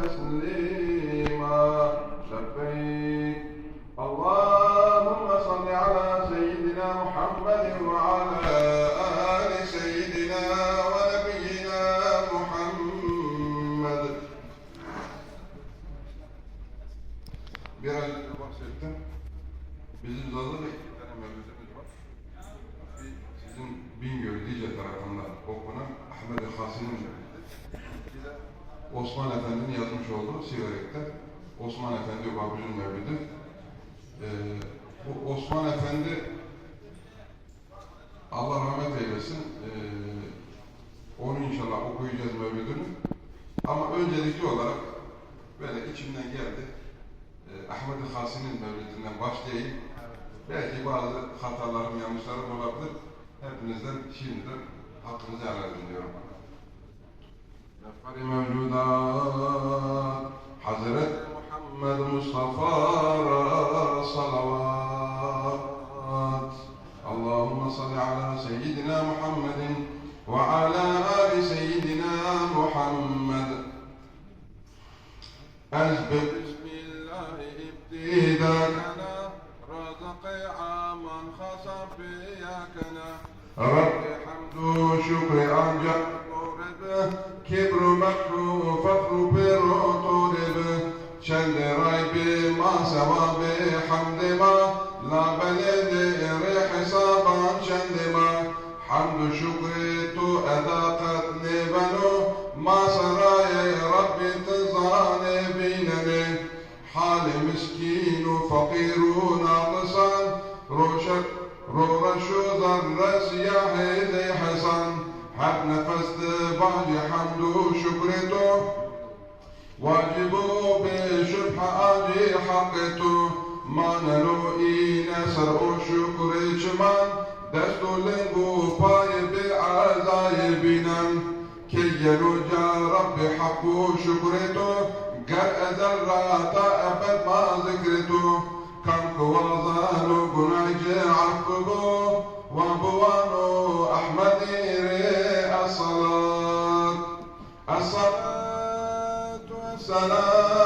تسليما لبيك اللهم صل على سيدنا محمد وعلى آل سيدنا ونبينا محمد. Biraz önce bahsettim. Bizim Zalı'da da 2 tane mevlütümüz var. Sizin Bingöl Dicle tarafından okunan Ahmet-i Hasin'in mevlütü. Bir de Osman Efendi'nin yazmış olduğu Siverek'te Osman Efendi Babucu'nun mevlüdü. Bu Osman Efendi Allah rahmet eylesin, onu inşallah okuyacağız mevlüdünü. Ama öncelikli olarak böyle içimden geldi. Ahmet-i Hasin'in mevlüdünden başlayayım. Belki bazı hatalarım, yanlışlarım olabilir. Hepinizden şimdiden hakkınızı helal ediyorum. Mefkar-i mevcudat Hazret Muhammed Mustafa salavat. Allahümme salli ala seyyidina Muhammedin ve ala ali seyyidina Muhammed. Ezbet bismillahi ibtidakana razıkı aman khasab biyakana Rabbi hamdu şükri ancak كبر مكر فخر برطرب شند رايب ما سوى بحمد ما لا بلد ريح صابا شند ما حمد شكر تو أذاقت نبنو ما سراي ربي تزاني بينني حال مسكين فقير ناقصا رشو ذرس يحيي ذي حصان حب نفست باجي حمد وشكرته واجبوا بشبح اجي حقته ما نلوئي نسر وشكر شمان دستو لنبو باي بالعزايبنا كي يرجى ربي حق وشكرته قر ذرات ابد ما ذكرته كم كوازانو قناجي عقبه وابوانو احمدي الصلاة والسلام